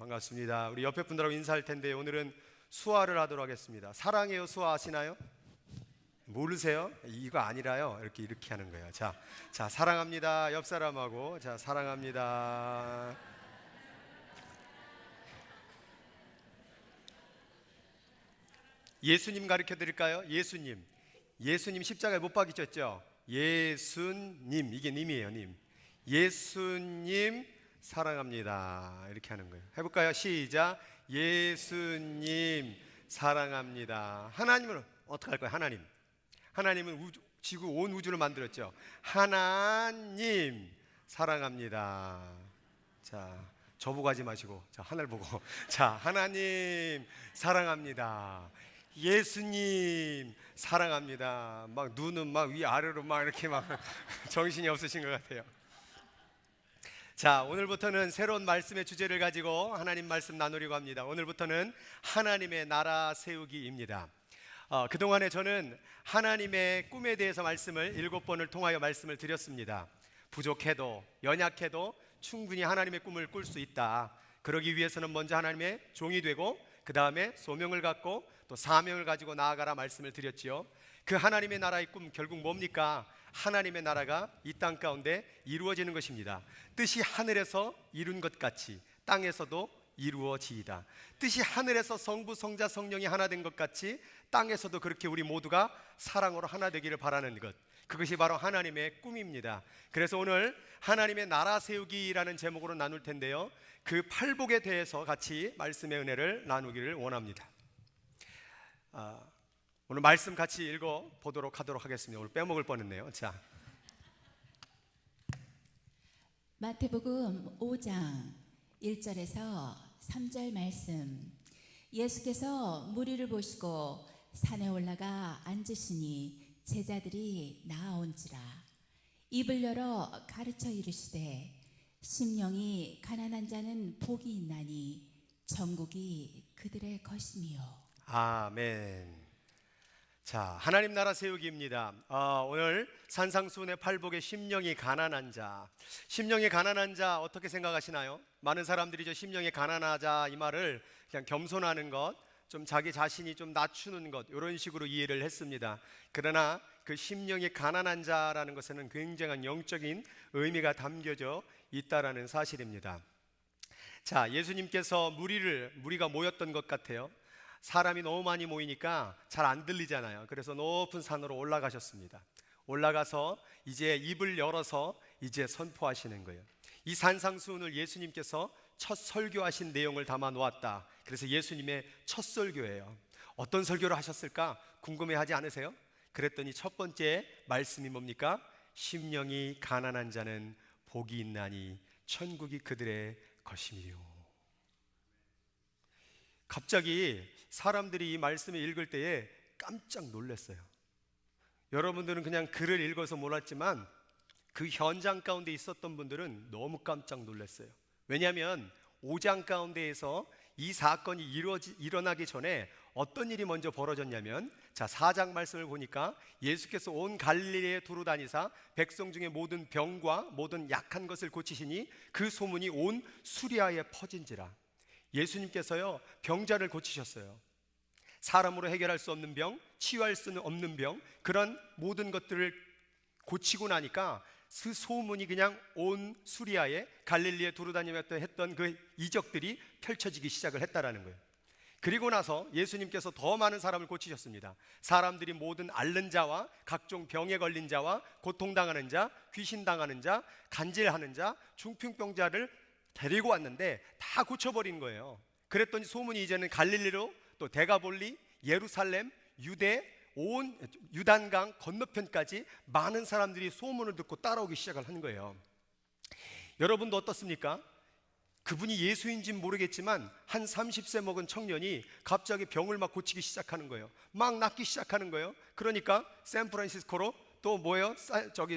반갑습니다. 우리 옆에 분들하고 인사할 텐데 오늘은 수화를 하도록 하겠습니다. 사랑해요 수화 아시나요? 모르세요? 이거 아니라요. 이렇게 하는 거예요. 자, 사랑합니다. 옆 사람하고 자, 사랑합니다. 예수님 가르쳐 드릴까요? 예수님 십자가에 못 박히셨죠? 예수님, 이게 님이에요. 님. 예수님 사랑합니다. 이렇게 하는 거예요. 해볼까요? 시작. 예수님 사랑합니다. 하나님은 어떻게 할 거예요? 하나님은 지구 온 우주를 만들었죠. 하나님 사랑합니다. 자, 저보고 하지 마시고 자, 하늘 보고 자, 하나님 사랑합니다. 예수님 사랑합니다. 막 눈은 막 위아래로 막 이렇게 막 정신이 없으신 것 같아요. 자, 오늘부터는 새로운 말씀의 주제를 가지고 하나님 말씀 나누려고 합니다. 오늘부터는 하나님의 나라 세우기입니다. 그동안에 저는 하나님의 꿈에 대해서 말씀을 7번을 통하여 말씀을 드렸습니다. 부족해도 연약해도 충분히 하나님의 꿈을 꿀 수 있다. 그러기 위해서는 먼저 하나님의 종이 되고 그 다음에 소명을 갖고 또 사명을 가지고 나아가라 말씀을 드렸지요. 그 하나님의 나라의 꿈 결국 뭡니까? 하나님의 나라가 이 땅 가운데 이루어지는 것입니다. 뜻이 하늘에서 이룬 것 같이 땅에서도 이루어지이다. 뜻이 하늘에서 성부, 성자, 성령이 하나 된 것 같이 땅에서도 그렇게 우리 모두가 사랑으로 하나 되기를 바라는 것, 그것이 바로 하나님의 꿈입니다. 그래서 오늘 하나님의 나라 세우기라는 제목으로 나눌 텐데요, 그 팔복에 대해서 같이 말씀의 은혜를 나누기를 원합니다. 오늘 말씀 같이 읽어보도록 하도록 하겠습니다. 오늘 빼먹을 뻔했네요. 자, 마태복음 5장 1절에서 3절 말씀. 예수께서 무리를 보시고 산에 올라가 앉으시니 제자들이 나아온지라. 입을 열어 가르쳐 이르시되 심령이 가난한 자는 복이 있나니 천국이 그들의 것이니요. 아멘. 자, 하나님 나라 세우기입니다. 오늘 산상수훈의 팔복에 심령이 가난한 자. 심령이 가난한 자 어떻게 생각하시나요? 많은 사람들이 저 심령이 가난하자 이 말을 그냥 겸손하는 것, 좀 자기 자신이 좀 낮추는 것, 이런 식으로 이해를 했습니다. 그러나 그 심령이 가난한 자라는 것에는 굉장한 영적인 의미가 담겨져 있다라는 사실입니다. 자, 예수님께서 무리가 모였던 것 같아요. 사람이 너무 많이 모이니까 잘 안 들리잖아요. 그래서 높은 산으로 올라가셨습니다. 올라가서 이제 입을 열어서 이제 선포하시는 거예요. 이 산상수훈을 예수님께서 첫 설교하신 내용을 담아 놓았다. 그래서 예수님의 첫 설교예요. 어떤 설교를 하셨을까 궁금해하지 않으세요? 그랬더니 첫 번째 말씀이 뭡니까? 심령이 가난한 자는 복이 있나니 천국이 그들의 것이니요. 갑자기 사람들이 이 말씀을 읽을 때에 깜짝 놀랐어요. 여러분들은 그냥 글을 읽어서 몰랐지만 그 현장 가운데 있었던 분들은 너무 깜짝 놀랐어요. 왜냐하면 5장 가운데에서 이 사건이 일어나기 전에 어떤 일이 먼저 벌어졌냐면, 자, 4장 말씀을 보니까 예수께서 온 갈릴리에 두루 다니사 백성 중에 모든 병과 모든 약한 것을 고치시니 그 소문이 온 수리아에 퍼진지라. 예수님께서요 병자를 고치셨어요. 사람으로 해결할 수 없는 병, 치유할 수는 없는 병, 그런 모든 것들을 고치고 나니까 그 소문이 그냥 온 수리아에 갈릴리에 두루다니면서 했던 그 이적들이 펼쳐지기 시작을 했다라는 거예요. 그리고 나서 예수님께서 더 많은 사람을 고치셨습니다. 사람들이 모든 앓는 자와 각종 병에 걸린 자와 고통당하는 자, 귀신당하는 자, 간질하는 자, 중풍병자를 데리고 왔는데 다 고쳐버린 거예요. 그랬더니 소문이 이제는 갈릴리로 또 데가볼리, 예루살렘, 유대, 온 유단강 건너편까지 많은 사람들이 소문을 듣고 따라오기 시작을 한 거예요. 여러분도 어떻습니까? 그분이 예수인지는 모르겠지만 한 30세 먹은 청년이 갑자기 병을 막 고치기 시작하는 거예요. 막 낫기 시작하는 거예요. 그러니까 샌프란시스코로 또 뭐예요?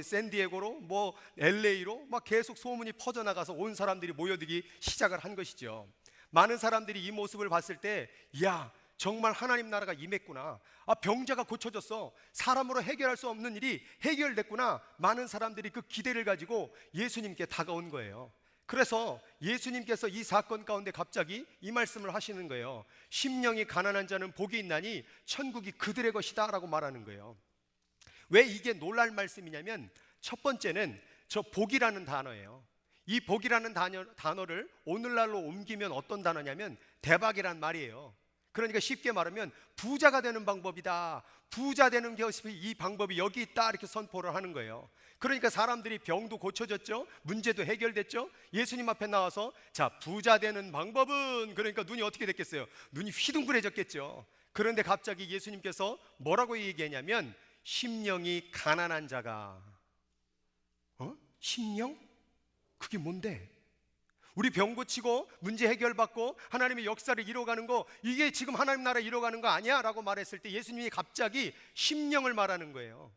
샌디에고로 뭐 LA로 막 계속 소문이 퍼져나가서 온 사람들이 모여들기 시작을 한 것이죠. 많은 사람들이 이 모습을 봤을 때, 야, 정말 하나님 나라가 임했구나. 병자가 고쳐졌어. 사람으로 해결할 수 없는 일이 해결됐구나. 많은 사람들이 그 기대를 가지고 예수님께 다가온 거예요. 그래서 예수님께서 이 사건 가운데 갑자기 이 말씀을 하시는 거예요. 심령이 가난한 자는 복이 있나니 천국이 그들의 것이다 라고 말하는 거예요. 왜 이게 놀랄 말씀이냐면 첫 번째는 저 복이라는 단어예요. 이 복이라는 단어를 오늘날로 옮기면 어떤 단어냐면 대박이란 말이에요. 그러니까 쉽게 말하면 부자가 되는 방법이다, 부자 되는 것이 이 방법이 여기 있다 이렇게 선포를 하는 거예요. 그러니까 사람들이 병도 고쳐졌죠, 문제도 해결됐죠. 예수님 앞에 나와서 자, 부자 되는 방법은, 그러니까 눈이 어떻게 됐겠어요? 눈이 휘둥그레졌겠죠. 그런데 갑자기 예수님께서 뭐라고 얘기했냐면 심령이 가난한 자가, 심령? 그게 뭔데? 우리 병 고치고 문제 해결받고 하나님의 역사를 이뤄가는 거, 이게 지금 하나님 나라 이뤄가는 거 아니야? 라고 말했을 때 예수님이 갑자기 심령을 말하는 거예요.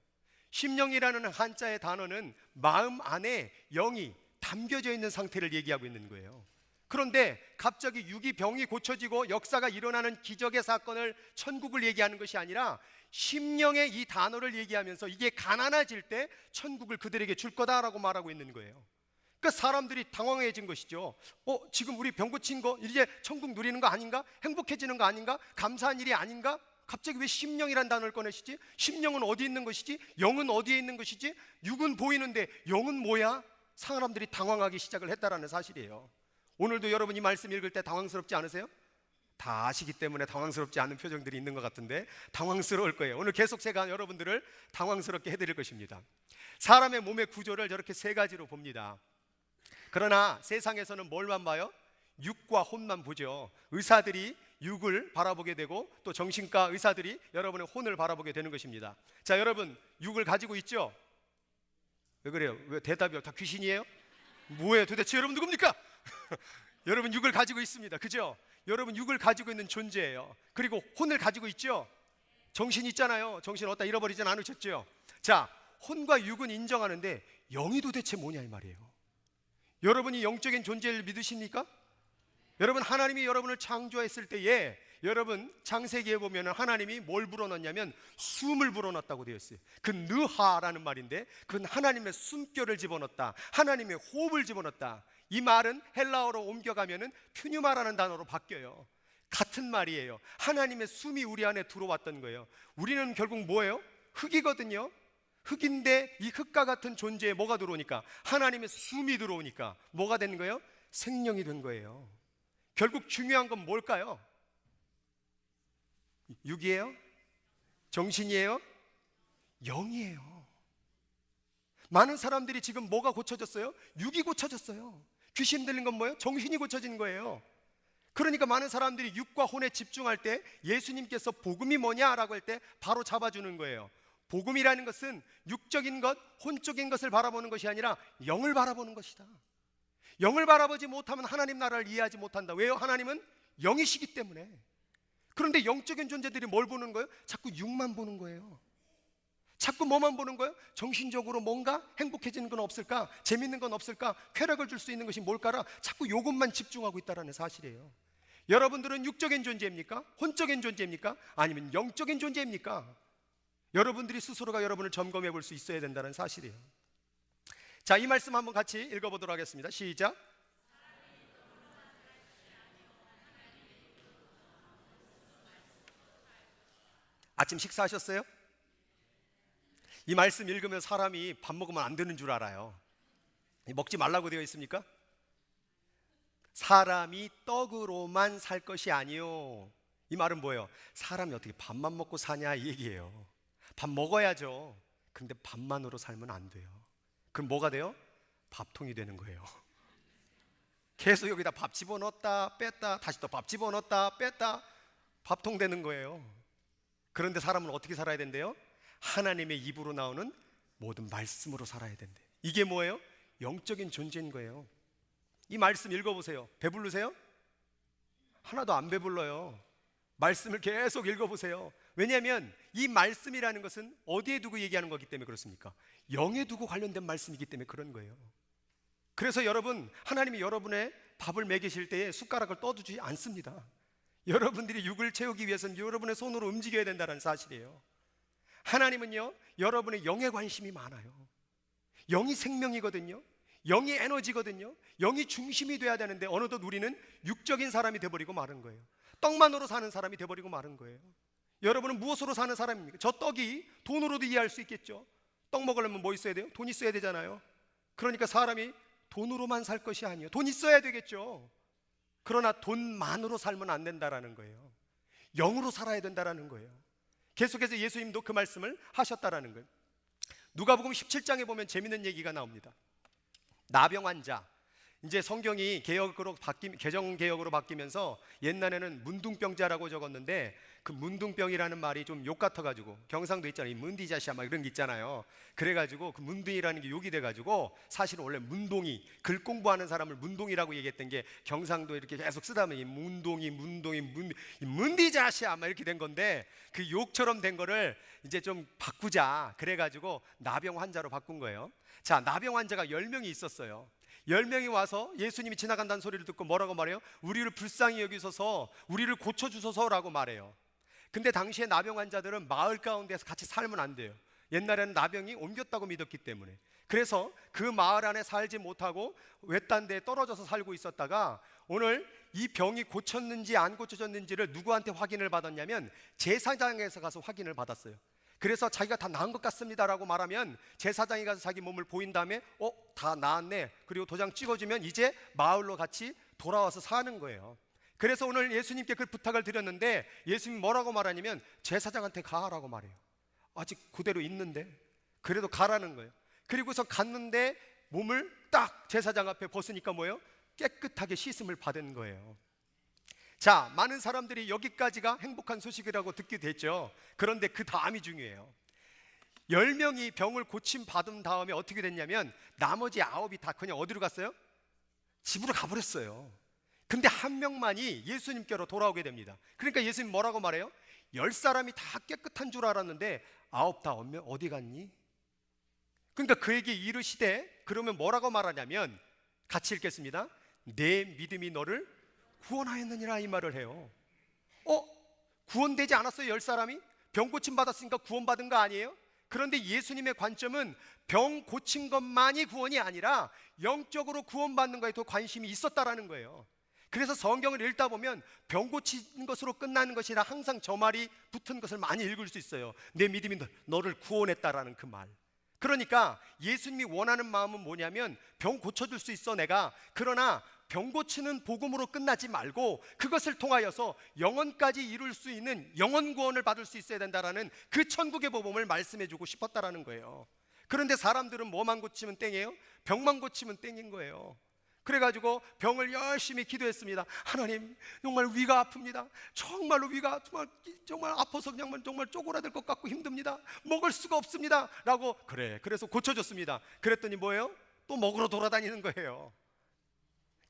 심령이라는 한자의 단어는 마음 안에 영이 담겨져 있는 상태를 얘기하고 있는 거예요. 그런데 갑자기 육이 병이 고쳐지고 역사가 일어나는 기적의 사건을, 천국을 얘기하는 것이 아니라 심령의 이 단어를 얘기하면서 이게 가난해질 때 천국을 그들에게 줄 거다라고 말하고 있는 거예요. 그러니까 사람들이 당황해진 것이죠. 지금 우리 병 고친 거 이제 천국 누리는 거 아닌가? 행복해지는 거 아닌가? 감사한 일이 아닌가? 갑자기 왜 심령이란 단어를 꺼내시지? 심령은 어디 있는 것이지? 영은 어디에 있는 것이지? 육은 보이는데 영은 뭐야? 사람들이 당황하기 시작을 했다라는 사실이에요. 오늘도 여러분 이 말씀 읽을 때 당황스럽지 않으세요? 다 아시기 때문에 당황스럽지 않은 표정들이 있는 것 같은데 당황스러울 거예요. 오늘 계속 제가 여러분들을 당황스럽게 해드릴 것입니다. 사람의 몸의 구조를 저렇게 세 가지로 봅니다. 그러나 세상에서는 뭘만 봐요? 육과 혼만 보죠. 의사들이 육을 바라보게 되고 또 정신과 의사들이 여러분의 혼을 바라보게 되는 것입니다. 자, 여러분 육을 가지고 있죠? 왜 그래요? 왜 대답이 다 귀신이에요? 뭐예요? 도대체 여러분 누굽니까? 여러분 육을 가지고 있습니다. 그죠? 여러분 육을 가지고 있는 존재예요. 그리고 혼을 가지고 있죠? 정신 있잖아요. 정신 어디다 잃어버리진 않으셨죠? 자, 혼과 육은 인정하는데 영이 도대체 뭐냐 이 말이에요. 여러분이 영적인 존재를 믿으십니까? 여러분 하나님이 여러분을 창조했을 때에 여러분 창세기에 보면 하나님이 뭘 불어넣냐면 숨을 불어넣었다고 되어 있어요. 그 느하라는 말인데 그건 하나님의 숨결을 집어넣었다, 하나님의 호흡을 집어넣었다. 이 말은 헬라어로 옮겨가면 퓨뉴마라는 단어로 바뀌어요. 같은 말이에요. 하나님의 숨이 우리 안에 들어왔던 거예요. 우리는 결국 뭐예요? 흙이거든요. 흙인데 이 흙과 같은 존재에 뭐가 들어오니까? 하나님의 숨이 들어오니까 뭐가 되는 거예요? 생명이 된 거예요. 결국 중요한 건 뭘까요? 육이에요? 정신이에요? 영이에요. 많은 사람들이 지금 뭐가 고쳐졌어요? 육이 고쳐졌어요. 귀신 들린 건 뭐예요? 정신이 고쳐진 거예요. 그러니까 많은 사람들이 육과 혼에 집중할 때 예수님께서 복음이 뭐냐라고 할 때 바로 잡아주는 거예요. 복음이라는 것은 육적인 것, 혼적인 것을 바라보는 것이 아니라 영을 바라보는 것이다. 영을 바라보지 못하면 하나님 나라를 이해하지 못한다. 왜요? 하나님은 영이시기 때문에. 그런데 영적인 존재들이 뭘 보는 거예요? 자꾸 육만 보는 거예요. 자꾸 뭐만 보는 거예요? 정신적으로 뭔가 행복해지는 건 없을까? 재밌는 건 없을까? 쾌락을 줄 수 있는 것이 뭘까라 자꾸 요것만 집중하고 있다는 사실이에요. 여러분들은 육적인 존재입니까? 혼적인 존재입니까? 아니면 영적인 존재입니까? 여러분들이 스스로가 여러분을 점검해 볼 수 있어야 된다는 사실이에요. 자, 이 말씀 한번 같이 읽어보도록 하겠습니다. 시작. 아침 식사하셨어요? 이 말씀 읽으면 사람이 밥 먹으면 안 되는 줄 알아요. 먹지 말라고 되어 있습니까? 사람이 떡으로만 살 것이 아니요. 이 말은 뭐예요? 사람이 어떻게 밥만 먹고 사냐 이 얘기예요. 밥 먹어야죠. 근데 밥만으로 살면 안 돼요. 그럼 뭐가 돼요? 밥통이 되는 거예요. 계속 여기다 밥 집어넣었다 뺐다 다시 또 밥 집어넣었다 뺐다 밥통 되는 거예요. 그런데 사람은 어떻게 살아야 된대요? 하나님의 입으로 나오는 모든 말씀으로 살아야 된대요. 이게 뭐예요? 영적인 존재인 거예요. 이 말씀 읽어보세요. 배부르세요? 하나도 안 배불러요. 말씀을 계속 읽어보세요. 왜냐하면 이 말씀이라는 것은 어디에 두고 얘기하는 거기 때문에 그렇습니까? 영에 두고 관련된 말씀이기 때문에 그런 거예요. 그래서 여러분, 하나님이 여러분의 밥을 먹이실 때에 숟가락을 떠두지 않습니다. 여러분들이 육을 채우기 위해서는 여러분의 손으로 움직여야 된다는 사실이에요. 하나님은요, 여러분의 영에 관심이 많아요. 영이 생명이거든요. 영이 에너지거든요. 영이 중심이 돼야 되는데 어느덧 우리는 육적인 사람이 돼버리고 마른 거예요. 떡만으로 사는 사람이 돼버리고 마른 거예요. 여러분은 무엇으로 사는 사람입니까? 저 떡이 돈으로도 이해할 수 있겠죠. 떡 먹으려면 뭐 있어야 돼요? 돈 있어야 되잖아요. 그러니까 사람이 돈으로만 살 것이 아니에요. 돈 있어야 되겠죠. 그러나 돈만으로 살면 안 된다라는 거예요. 영으로 살아야 된다라는 거예요. 계속해서 예수님도 그 말씀을 하셨다라는 거예요. 누가복음 17장에 보면 재밌는 얘기가 나옵니다. 나병 환자. 이제 성경이 개정 개혁으로 바뀌면서 옛날에는 문둥병자라고 적었는데 그 문둥병이라는 말이 좀 욕 같아가지고 경상도 있잖아요. 이 문디자시아 막 이런 게 있잖아요. 그래가지고 그 문둥이라는 게 욕이 돼가지고 사실은 원래 문동이 글 공부하는 사람을 문동이라고 얘기했던 게 경상도에 이렇게 계속 쓰다 보면 이 문동이 문디자시아 막 이렇게 된 건데 그 욕처럼 된 거를 이제 좀 바꾸자 그래가지고 나병 환자로 바꾼 거예요. 자, 나병 환자가 10명이 있었어요. 10명이 와서 예수님이 지나간다는 소리를 듣고 뭐라고 말해요? 우리를 불쌍히 여기소서, 우리를 고쳐주소서라고 말해요. 근데 당시에 나병 환자들은 마을 가운데서 같이 살면 안 돼요. 옛날에는 나병이 옮겼다고 믿었기 때문에. 그래서 그 마을 안에 살지 못하고 외딴 데에 떨어져서 살고 있었다가 오늘 이 병이 고쳤는지 안 고쳐졌는지를 누구한테 확인을 받았냐면 제사장에서 가서 확인을 받았어요. 그래서 자기가 다 나은 것 같습니다라고 말하면 제사장이 가서 자기 몸을 보인 다음에 다 나았네. 그리고 도장 찍어주면 이제 마을로 같이 돌아와서 사는 거예요. 그래서 오늘 예수님께 그 부탁을 드렸는데 예수님이 뭐라고 말하냐면 제사장한테 가라고 말해요. 아직 그대로 있는데 그래도 가라는 거예요. 그리고서 갔는데 몸을 딱 제사장 앞에 벗으니까 뭐예요? 깨끗하게 씻음을 받은 거예요. 자, 많은 사람들이 여기까지가 행복한 소식이라고 듣게 됐죠. 그런데 그 다음이 중요해요. 10명이 병을 고침 받은 다음에 어떻게 됐냐면 나머지 9이 다 그냥 어디로 갔어요? 집으로 가버렸어요. 근데 한 명만이 예수님께로 돌아오게 됩니다. 그러니까 예수님 뭐라고 말해요? 10사람이 다 깨끗한 줄 알았는데 9 다 어디 갔니? 그러니까 그에게 이르시되, 그러면 뭐라고 말하냐면 같이 읽겠습니다. 내 믿음이 너를 구원하였느니라, 이 말을 해요. 구원되지 않았어요? 10사람이? 병 고침 받았으니까 구원받은 거 아니에요? 그런데 예수님의 관점은 병 고친 것만이 구원이 아니라 영적으로 구원받는 거에 더 관심이 있었다라는 거예요. 그래서 성경을 읽다 보면 병 고친 것으로 끝나는 것이라 항상 저 말이 붙은 것을 많이 읽을 수 있어요. 내 믿음이 너를 구원했다라는 그 말. 그러니까 예수님이 원하는 마음은 뭐냐면 병 고쳐줄 수 있어 내가. 그러나 병 고치는 복음으로 끝나지 말고 그것을 통하여서 영원까지 이룰 수 있는 영원 구원을 받을 수 있어야 된다라는 그 천국의 복음을 말씀해주고 싶었다라는 거예요. 그런데 사람들은 뭐만 고치면 땡이에요? 병만 고치면 땡인 거예요. 그래가지고 병을 열심히 기도했습니다. 하나님, 정말 위가 아픕니다. 정말로 위가 정말 아파서 그냥 정말 쪼그라들 것 같고 힘듭니다. 먹을 수가 없습니다 라고. 그래서 고쳐줬습니다. 그랬더니 뭐예요? 또 먹으러 돌아다니는 거예요.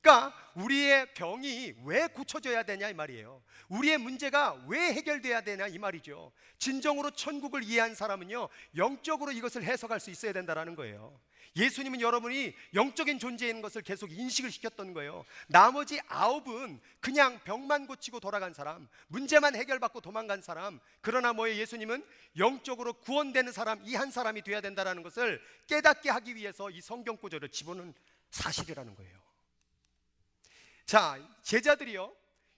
그러니까 우리의 병이 왜 고쳐져야 되냐 이 말이에요. 우리의 문제가 왜 해결돼야 되냐 이 말이죠. 진정으로 천국을 이해한 사람은요, 영적으로 이것을 해석할 수 있어야 된다는 거예요. 예수님은 여러분이 영적인 존재인 것을 계속 인식을 시켰던 거예요. 나머지 9은 그냥 병만 고치고 돌아간 사람, 문제만 해결받고 도망간 사람. 그러나 뭐예요? 예수님은 영적으로 구원되는 사람, 이 한 사람이 돼야 된다는 것을 깨닫게 하기 위해서 이 성경 구절을 집어넣은 사실이라는 거예요. 자, 제자들이요,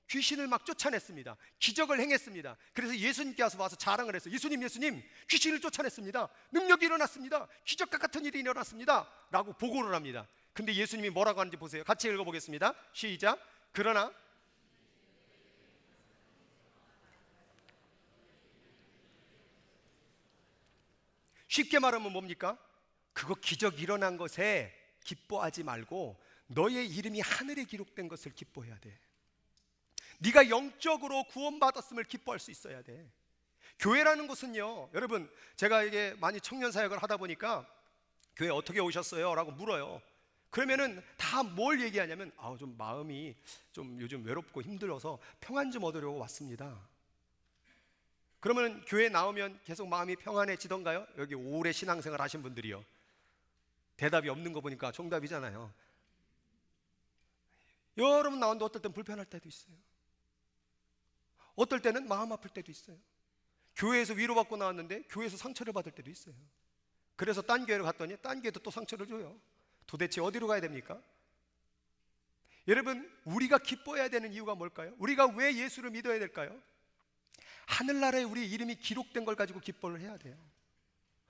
귀신을 막 쫓아냈습니다. 기적을 행했습니다. 그래서 예수님께 와서 자랑을 했어요. 예수님, 귀신을 쫓아냈습니다. 능력이 일어났습니다. 기적과 같은 일이 일어났습니다 라고 보고를 합니다. 근데 예수님이 뭐라고 하는지 보세요. 같이 읽어보겠습니다. 시작. 그러나 쉽게 말하면 뭡니까? 그거 기적 일어난 것에 기뻐하지 말고 너의 이름이 하늘에 기록된 것을 기뻐해야 돼. 네가 영적으로 구원받았음을 기뻐할 수 있어야 돼. 교회라는 것은요, 여러분, 제가 이게 많이 청년 사역을 하다 보니까 교회 어떻게 오셨어요? 라고 물어요. 그러면은 다 뭘 얘기하냐면 좀 마음이 좀 요즘 외롭고 힘들어서 평안 좀 얻으려고 왔습니다. 그러면 교회 나오면 계속 마음이 평안해지던가요? 여기 오래 신앙생활 하신 분들이요, 대답이 없는 거 보니까 정답이잖아요. 여러분 나오는데 어떨 땐 불편할 때도 있어요. 어떨 때는 마음 아플 때도 있어요. 교회에서 위로받고 나왔는데 교회에서 상처를 받을 때도 있어요. 그래서 딴 교회를 갔더니 딴 교회도 또 상처를 줘요. 도대체 어디로 가야 됩니까? 여러분, 우리가 기뻐해야 되는 이유가 뭘까요? 우리가 왜 예수를 믿어야 될까요? 하늘나라에 우리 이름이 기록된 걸 가지고 기뻐를 해야 돼요.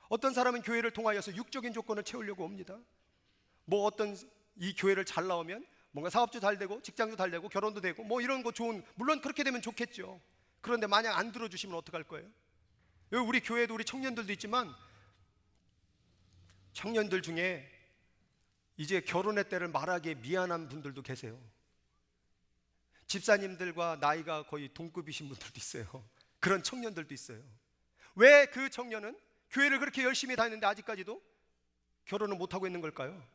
어떤 사람은 교회를 통하여서 육적인 조건을 채우려고 옵니다. 뭐 어떤 이 교회를 잘 나오면 뭔가 사업도 잘 되고 직장도 잘 되고 결혼도 되고 뭐 이런 거 좋은, 물론 그렇게 되면 좋겠죠. 그런데 만약 안 들어주시면 어떡할 거예요? 여기 우리 교회도 우리 청년들도 있지만 청년들 중에 이제 결혼의 때를 말하기에 미안한 분들도 계세요. 집사님들과 나이가 거의 동급이신 분들도 있어요. 그런 청년들도 있어요. 왜 그 청년은 교회를 그렇게 열심히 다니는데 아직까지도 결혼을 못하고 있는 걸까요?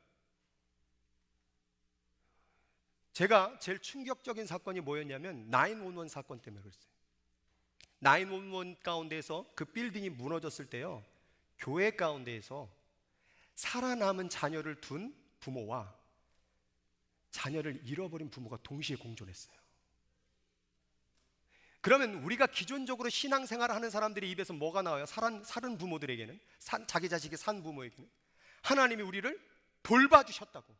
제가 제일 충격적인 사건이 뭐였냐면 911 사건 때문에 그랬어요. 911 가운데에서 그 빌딩이 무너졌을 때요, 교회 가운데에서 살아남은 자녀를 둔 부모와 자녀를 잃어버린 부모가 동시에 공존했어요. 그러면 우리가 기존적으로 신앙생활을 하는 사람들의 입에서 뭐가 나와요? 살은 부모들에게는, 자기 자식이 산 부모에게는 하나님이 우리를 돌봐주셨다고.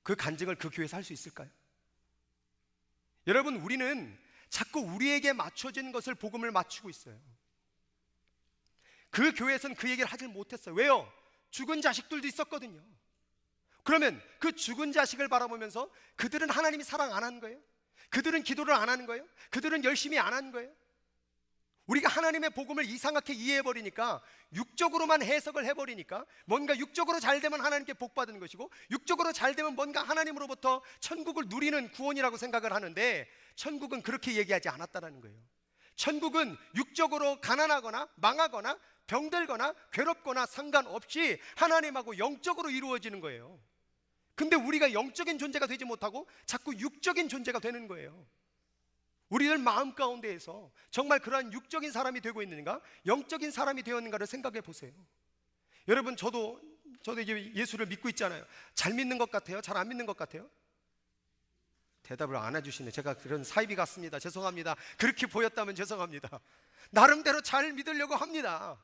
그 간증을 그 교회에서 할 수 있을까요? 여러분, 우리는 자꾸 우리에게 맞춰진 것을 복음을 맞추고 있어요. 그 교회에서는 그 얘기를 하질 못했어요. 왜요? 죽은 자식들도 있었거든요. 그러면 그 죽은 자식을 바라보면서 그들은 하나님이 사랑 안 하는 거예요? 그들은 기도를 안 하는 거예요? 그들은 열심히 안 하는 거예요? 우리가 하나님의 복음을 이상하게 이해해버리니까, 육적으로만 해석을 해버리니까, 뭔가 육적으로 잘 되면 하나님께 복 받는 것이고 육적으로 잘 되면 뭔가 하나님으로부터 천국을 누리는 구원이라고 생각을 하는데, 천국은 그렇게 얘기하지 않았다는 거예요. 천국은 육적으로 가난하거나 망하거나 병들거나 괴롭거나 상관없이 하나님하고 영적으로 이루어지는 거예요. 근데 우리가 영적인 존재가 되지 못하고 자꾸 육적인 존재가 되는 거예요. 우리들 마음 가운데에서 정말 그러한 육적인 사람이 되고 있는가, 영적인 사람이 되었는가를 생각해 보세요. 여러분, 저도 이제 예수를 믿고 있잖아요. 잘 믿는 것 같아요? 잘 안 믿는 것 같아요? 대답을 안 해주시네. 제가 그런 사이비 같습니다. 죄송합니다. 그렇게 보였다면 죄송합니다. 나름대로 잘 믿으려고 합니다.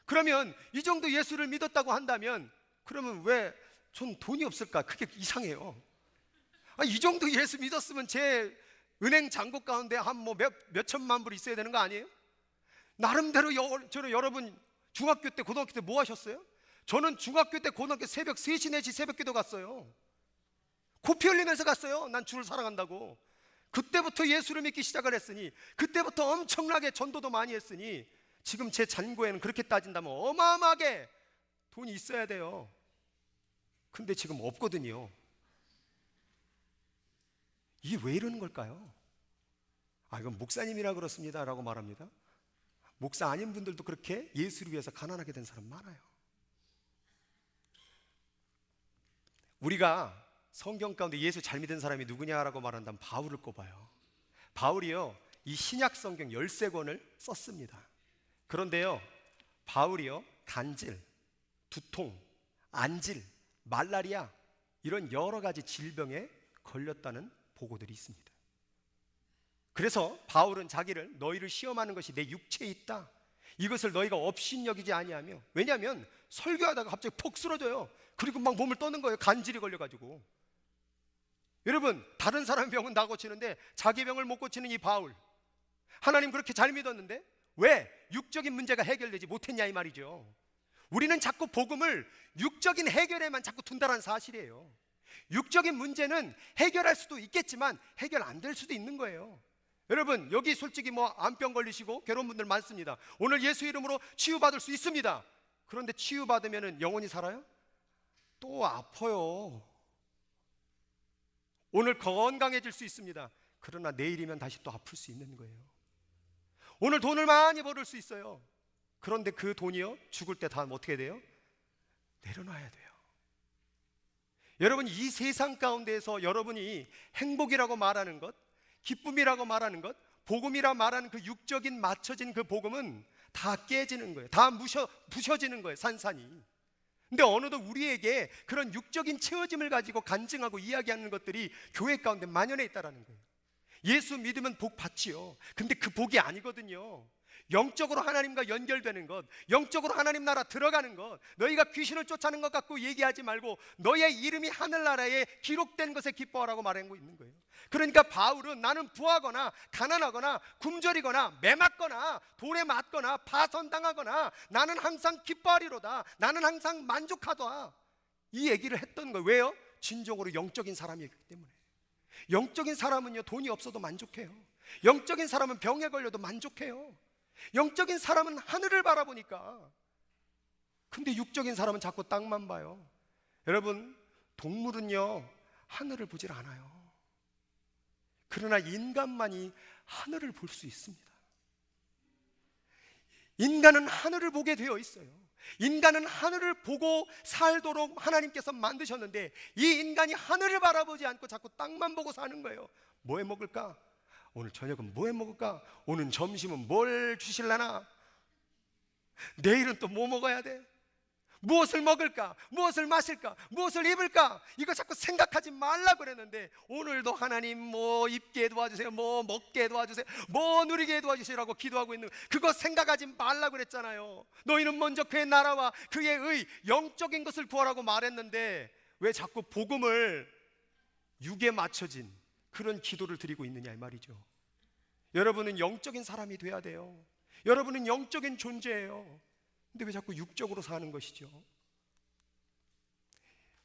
그러면 이 정도 예수를 믿었다고 한다면, 그러면 왜 전 돈이 없을까? 그게 이상해요. 이 정도 예수 믿었으면 제 은행 잔고 가운데 한 몇 천만 불 있어야 되는 거 아니에요? 나름대로 저는 여러분 중학교 때 고등학교 때 뭐 하셨어요? 저는 중학교 때 고등학교 새벽 3시 4시 새벽 기도 갔어요. 코피 흘리면서 갔어요. 난 주를 사랑한다고. 그때부터 예수를 믿기 시작을 했으니, 그때부터 엄청나게 전도도 많이 했으니, 지금 제 잔고에는 그렇게 따진다면 어마어마하게 돈이 있어야 돼요. 근데 지금 없거든요. 이게 왜 이러는 걸까요? 이건 목사님이라 그렇습니다 라고 말합니다. 목사 아닌 분들도 그렇게 예수를 위해서 가난하게 된 사람 많아요. 우리가 성경 가운데 예수 잘 믿은 사람이 누구냐라고 말한다면 바울을 꼽아요. 바울이요, 이 신약 성경 13권을 썼습니다. 그런데요, 바울이요, 간질, 두통, 안질, 말라리아, 이런 여러 가지 질병에 걸렸다는 보고들이 있습니다. 그래서 바울은 자기를, 너희를 시험하는 것이 내 육체에 있다, 이것을 너희가 업신여기지 아니하며, 왜냐하면 설교하다가 갑자기 폭 쓰러져요. 그리고 막 몸을 떠는 거예요. 간질이 걸려가지고. 여러분, 다른 사람 병은 다 고치는데 자기 병을 못 고치는 이 바울, 하나님 그렇게 잘 믿었는데 왜 육적인 문제가 해결되지 못했냐 이 말이죠. 우리는 자꾸 복음을 육적인 해결에만 자꾸 둔다는 사실이에요. 육적인 문제는 해결할 수도 있겠지만 해결 안 될 수도 있는 거예요. 여러분, 여기 솔직히 암병 걸리시고 괴로운 분들 많습니다. 오늘 예수 이름으로 치유받을 수 있습니다. 그런데 치유받으면 영원히 살아요? 또 아파요. 오늘 건강해질 수 있습니다. 그러나 내일이면 다시 또 아플 수 있는 거예요. 오늘 돈을 많이 벌을 수 있어요. 그런데 그 돈이요, 죽을 때 다 어떻게 돼요? 내려놔야 돼요. 여러분, 이 세상 가운데에서 여러분이 행복이라고 말하는 것, 기쁨이라고 말하는 것, 복음이라 말하는 그 육적인 맞춰진 그 복음은 다 깨지는 거예요. 다 부셔지는 거예요, 산산이. 근데 어느덧 우리에게 그런 육적인 채워짐을 가지고 간증하고 이야기하는 것들이 교회 가운데 만연해 있다는 거예요. 예수 믿으면 복 받지요. 근데 그 복이 아니거든요. 영적으로 하나님과 연결되는 것, 영적으로 하나님 나라 들어가는 것, 너희가 귀신을 쫓아내는 것 갖고 얘기하지 말고 너의 이름이 하늘나라에 기록된 것에 기뻐하라고 말하고 있는 거예요. 그러니까 바울은 나는 부하거나 가난하거나 굶주리거나 매맞거나 돌에 맞거나 파선당하거나 나는 항상 기뻐하리로다, 나는 항상 만족하다, 이 얘기를 했던 거예요. 왜요? 진정으로 영적인 사람이기 때문에. 영적인 사람은요, 돈이 없어도 만족해요. 영적인 사람은 병에 걸려도 만족해요. 영적인 사람은 하늘을 바라보니까. 근데 육적인 사람은 자꾸 땅만 봐요. 여러분, 동물은요 하늘을 보질 않아요. 그러나 인간만이 하늘을 볼 수 있습니다. 인간은 하늘을 보게 되어 있어요. 인간은 하늘을 보고 살도록 하나님께서 만드셨는데 이 인간이 하늘을 바라보지 않고 자꾸 땅만 보고 사는 거예요. 뭐 해 먹을까? 오늘 저녁은 뭐 해 먹을까? 오늘 점심은 뭘 주실라나? 내일은 또 뭐 먹어야 돼? 무엇을 먹을까? 무엇을 마실까? 무엇을 입을까? 이거 자꾸 생각하지 말라고 그랬는데 오늘도 하나님 뭐 입게 도와주세요, 뭐 먹게 도와주세요, 뭐 누리게 도와주시라고 기도하고 있는, 그거 생각하지 말라고 그랬잖아요. 너희는 먼저 그의 나라와 그의 의, 영적인 것을 구하라고 말했는데 왜 자꾸 복음을 육에 맞춰진 그런 기도를 드리고 있느냐 이 말이죠. 여러분은 영적인 사람이 돼야 돼요. 여러분은 영적인 존재예요. 근데 왜 자꾸 육적으로 사는 것이죠?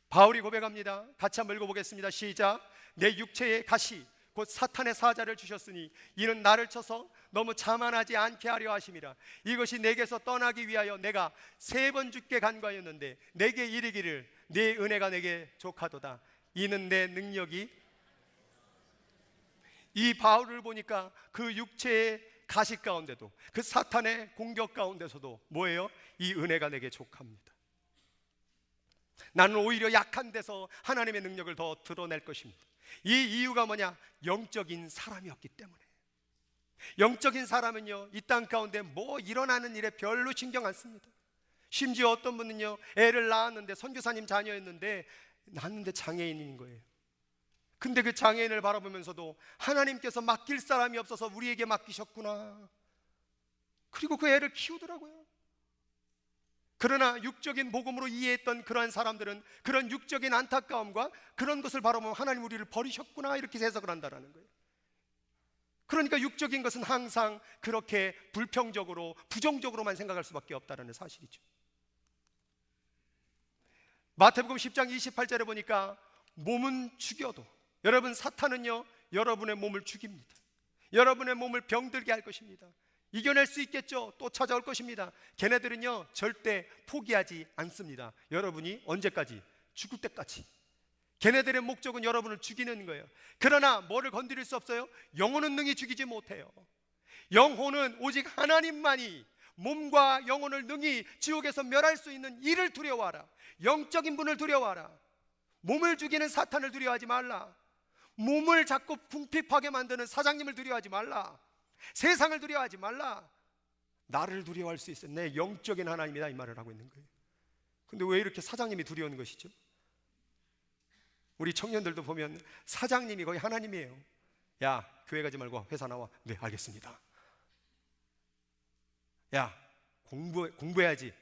바울이 고백합니다. 같이 한번 읽어보겠습니다. 시작. 내 육체의 가시 곧 사탄의 사자를 주셨으니 이는 나를 쳐서 너무 자만하지 않게 하려 하심이라. 이것이 내게서 떠나기 위하여 내가 3번 주께 간과하였는데 내게 이르기를 네 은혜가 내게 족하도다. 이는 내 능력이. 이 바울을 보니까 그 육체의 가시 가운데도 그 사탄의 공격 가운데서도 뭐예요? 이 은혜가 내게 족합니다. 나는 오히려 약한 데서 하나님의 능력을 더 드러낼 것입니다. 이 이유가 뭐냐? 영적인 사람이었기 때문에. 영적인 사람은요 이 땅 가운데 뭐 일어나는 일에 별로 신경 안 씁니다. 심지어 어떤 분은요 애를 낳았는데, 선교사님 자녀였는데 낳았는데 장애인인 거예요. 근데 그 장애인을 바라보면서도 하나님께서 맡길 사람이 없어서 우리에게 맡기셨구나. 그리고 그 애를 키우더라고요. 그러나 육적인 복음으로 이해했던 그러한 사람들은 그런 육적인 안타까움과 그런 것을 바라보면 하나님 우리를 버리셨구나 이렇게 해석을 한다는 거예요. 그러니까 육적인 것은 항상 그렇게 불평적으로 부정적으로만 생각할 수밖에 없다는 사실이죠. 마태복음 10장 28절에 보니까 몸은 죽여도, 여러분 사탄은요 여러분의 몸을 죽입니다. 여러분의 몸을 병들게 할 것입니다. 이겨낼 수 있겠죠? 또 찾아올 것입니다. 걔네들은요 절대 포기하지 않습니다. 여러분이 언제까지? 죽을 때까지. 걔네들의 목적은 여러분을 죽이는 거예요. 그러나 뭐를 건드릴 수 없어요? 영혼은 능히 죽이지 못해요. 영혼은 오직 하나님만이 몸과 영혼을 능히 지옥에서 멸할 수 있는 이를 두려워하라. 영적인 분을 두려워하라. 몸을 죽이는 사탄을 두려워하지 말라. 몸을 자꾸 궁핍하게 만드는 사장님을 두려워하지 말라. 세상을 두려워하지 말라. 나를 두려워할 수 있어요. 내 영적인 하나님이다 이 말을 하고 있는 거예요. 근데 왜 이렇게 사장님이 두려운 것이죠? 우리 청년들도 보면 사장님이 거의 하나님이에요. 야, 교회 가지 말고 회사 나와. 네, 알겠습니다. 야, 공부해야지.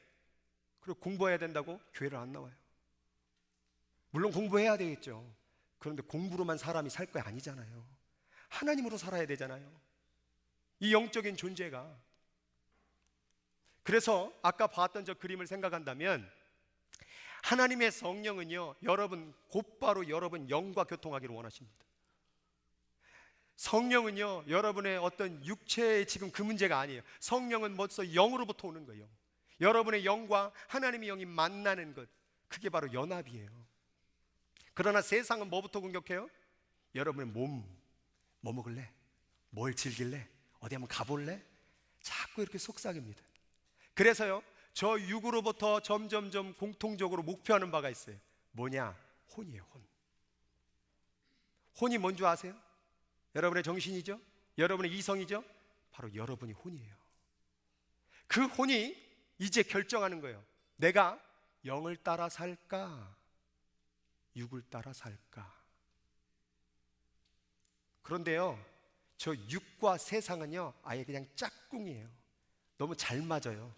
그리고 공부해야 된다고 교회를 안 나와요. 물론 공부해야 되겠죠. 그런데 공부로만 사람이 살 거 아니잖아요. 하나님으로 살아야 되잖아요. 이 영적인 존재가. 그래서 아까 봤던 저 그림을 생각한다면 하나님의 성령은요 여러분 곧바로 여러분 영과 교통하기를 원하십니다. 성령은요 여러분의 어떤 육체의 지금 그 문제가 아니에요. 성령은 벌써 영으로부터 오는 거예요. 여러분의 영과 하나님의 영이 만나는 것, 그게 바로 연합이에요. 그러나 세상은 뭐부터 공격해요? 여러분의 몸, 뭐 먹을래? 뭘 즐길래? 어디 한번 가볼래? 자꾸 이렇게 속삭입니다. 그래서요 저 육으로부터 점점점 공통적으로 목표하는 바가 있어요. 뭐냐? 혼이에요. 혼. 혼이 뭔 줄 아세요? 여러분의 정신이죠? 여러분의 이성이죠? 바로 여러분이 혼이에요. 그 혼이 이제 결정하는 거예요. 내가 영을 따라 살까? 육을 따라 살까? 그런데요 저 육과 세상은요 아예 그냥 짝꿍이에요. 너무 잘 맞아요.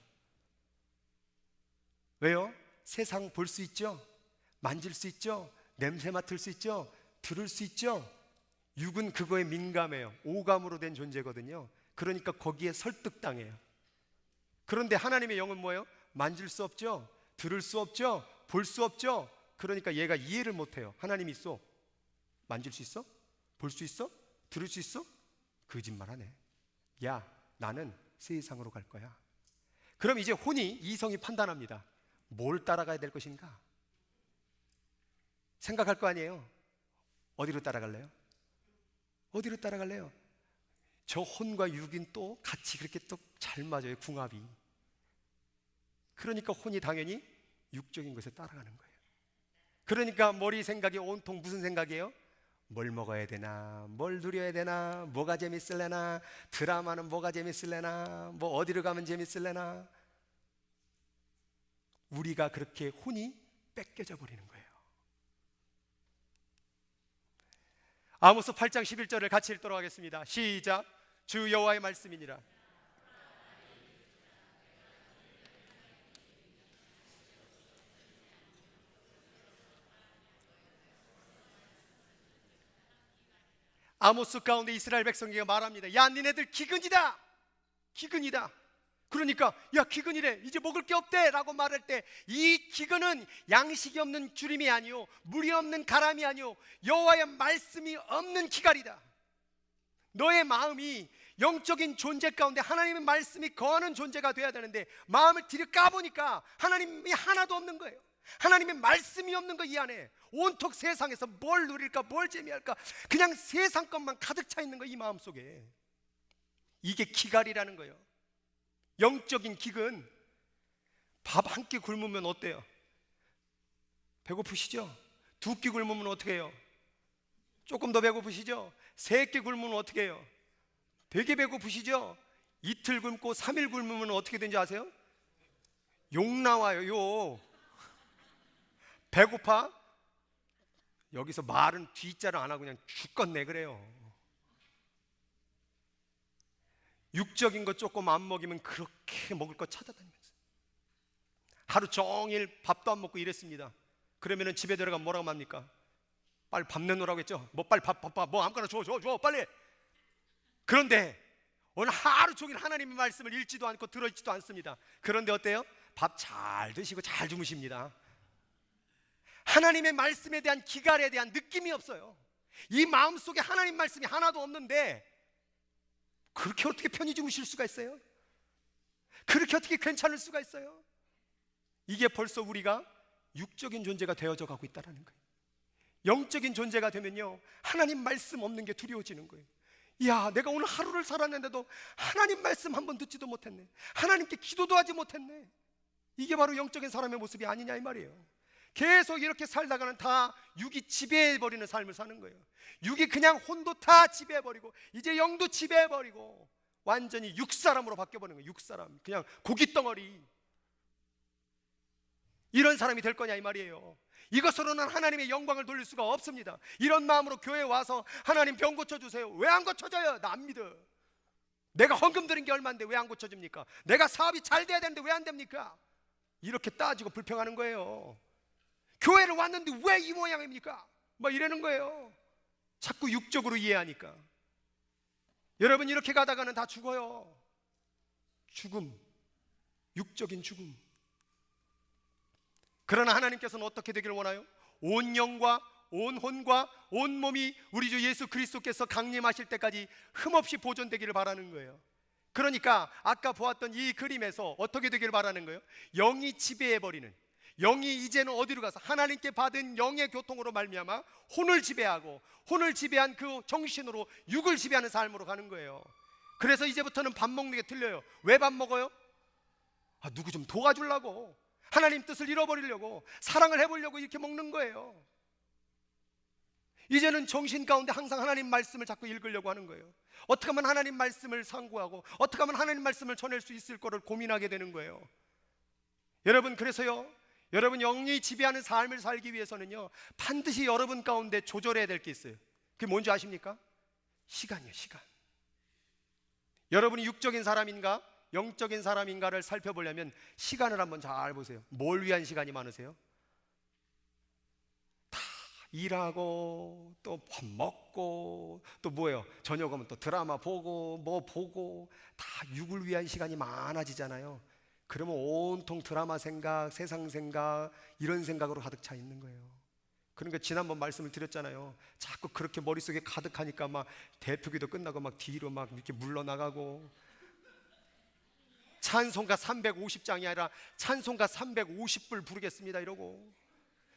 왜요? 세상 볼 수 있죠? 만질 수 있죠? 냄새 맡을 수 있죠? 들을 수 있죠? 육은 그거에 민감해요. 오감으로 된 존재거든요. 그러니까 거기에 설득당해요. 그런데 하나님의 영은 뭐예요? 만질 수 없죠? 들을 수 없죠? 볼 수 없죠? 그러니까 얘가 이해를 못해요. 하나님이 있어? 만질 수 있어? 볼 수 있어? 들을 수 있어? 거짓말하네. 야, 나는 세상으로 갈 거야. 그럼 이제 혼이, 이성이 판단합니다. 뭘 따라가야 될 것인가? 생각할 거 아니에요. 어디로 따라갈래요? 어디로 따라갈래요? 저 혼과 육인 또 같이 그렇게 또 잘 맞아요. 궁합이. 그러니까 혼이 당연히 육적인 것에 따라가는 거예요. 그러니까 머리 생각이 온통 무슨 생각이에요? 뭘 먹어야 되나? 뭘 누려야 되나? 뭐가 재밌을래나? 드라마는 뭐가 재밌을래나? 뭐 어디로 가면 재밌을래나? 우리가 그렇게 혼이 뺏겨져 버리는 거예요. 아모스 8장 11절을 같이 읽도록 하겠습니다. 시작. 주 여호와의 말씀이니라. 아모스 가운데 이스라엘 백성에게 말합니다. 야, 니네들 기근이다. 기근이다. 그러니까 야, 기근이래. 이제 먹을 게 없대 라고 말할 때 이 기근은 양식이 없는 주림이 아니요, 물이 없는 가람이 아니요, 여호와의 말씀이 없는 기갈이다. 너의 마음이 영적인 존재 가운데 하나님의 말씀이 거하는 존재가 돼야 되는데 마음을 들여 까보니까 하나님이 하나도 없는 거예요. 하나님의 말씀이 없는 거 이 안에. 온통 세상에서 뭘 누릴까, 뭘 재미할까, 그냥 세상 것만 가득 차 있는 거 이 마음속에. 이게 기갈이라는 거예요. 영적인 기근. 밥 한 끼 굶으면 어때요? 배고프시죠? 두 끼 굶으면 어떻게 해요? 조금 더 배고프시죠? 세 끼 굶으면 어떻게 해요? 되게 배고프시죠? 이틀 굶고 3일 굶으면 어떻게 되는지 아세요? 욕 나와요. 욕. 배고파? 여기서 말은 뒷자를 안 하고 그냥 죽겠네 그래요. 육적인 거 조금 안 먹이면 그렇게 먹을 거 찾아다니면서 하루 종일 밥도 안 먹고 이랬습니다. 그러면은 집에 들어가면 뭐라고 합니까? 빨리 밥 내놓으라고 했죠. 뭐 빨리 밥 뭐 아무거나 줘 빨리. 그런데 오늘 하루 종일 하나님의 말씀을 읽지도 않고 들어있지도 않습니다. 그런데 어때요? 밥 잘 드시고 잘 주무십니다. 하나님의 말씀에 대한 기갈에 대한 느낌이 없어요. 이 마음속에 하나님 말씀이 하나도 없는데 그렇게 어떻게 편히 주무실 수가 있어요? 그렇게 어떻게 괜찮을 수가 있어요? 이게 벌써 우리가 육적인 존재가 되어져 가고 있다는 거예요. 영적인 존재가 되면요, 하나님 말씀 없는 게 두려워지는 거예요. 야, 내가 오늘 하루를 살았는데도 하나님 말씀 한 번 듣지도 못했네. 하나님께 기도도 하지 못했네. 이게 바로 영적인 사람의 모습이 아니냐 이 말이에요. 계속 이렇게 살다가는 다 육이 지배해버리는 삶을 사는 거예요. 육이 그냥 혼도 다 지배해버리고 이제 영도 지배해버리고 완전히 육사람으로 바뀌어버리는 거예요. 육사람, 그냥 고깃덩어리. 이런 사람이 될 거냐 이 말이에요. 이것으로는 하나님의 영광을 돌릴 수가 없습니다. 이런 마음으로 교회에 와서 하나님 병 고쳐주세요. 왜 안 고쳐져요? 나 안 믿어. 내가 헌금 드린 게 얼마인데 왜 안 고쳐집니까? 내가 사업이 잘 돼야 되는데 왜 안 됩니까? 이렇게 따지고 불평하는 거예요. 교회를 왔는데 왜 이 모양입니까? 막 이러는 거예요. 자꾸 육적으로 이해하니까. 여러분, 이렇게 가다가는 다 죽어요. 죽음, 육적인 죽음. 그러나 하나님께서는 어떻게 되기를 원하요? 온 영과 온 혼과 온 몸이 우리 주 예수 그리스도께서 강림하실 때까지 흠없이 보존되기를 바라는 거예요. 그러니까 아까 보았던 이 그림에서 어떻게 되기를 바라는 거예요? 영이 지배해버리는, 영이 이제는 어디로 가서 하나님께 받은 영의 교통으로 말미암아 혼을 지배하고 혼을 지배한 그 정신으로 육을 지배하는 삶으로 가는 거예요. 그래서 이제부터는 밥 먹는 게 틀려요. 왜 밥 먹어요? 누구 좀 도와주려고, 하나님 뜻을 잃어버리려고, 사랑을 해보려고 이렇게 먹는 거예요. 이제는 정신 가운데 항상 하나님 말씀을 자꾸 읽으려고 하는 거예요. 어떻게 하면 하나님 말씀을 상고하고 어떻게 하면 하나님 말씀을 전할 수 있을 거를 고민하게 되는 거예요. 여러분, 그래서요, 여러분 영이 지배하는 삶을 살기 위해서는요, 반드시 여러분 가운데 조절해야 될 게 있어요. 그게 뭔지 아십니까? 시간이에요. 시간. 여러분이 육적인 사람인가 영적인 사람인가를 살펴보려면 시간을 한번 잘 보세요. 뭘 위한 시간이 많으세요? 다 일하고 또 밥 먹고 또 뭐예요? 저녁 오면 또 드라마 보고 뭐 보고 다 육을 위한 시간이 많아지잖아요. 그러면 온통 드라마 생각, 세상 생각, 이런 생각으로 가득 차 있는 거예요. 그러니까 지난번 말씀을 드렸잖아요. 자꾸 그렇게 머릿속에 가득하니까 막 대표기도 끝나고 막 뒤로 막 이렇게 물러나가고, 찬송가 350장이 아니라 찬송가 350불 부르겠습니다 이러고,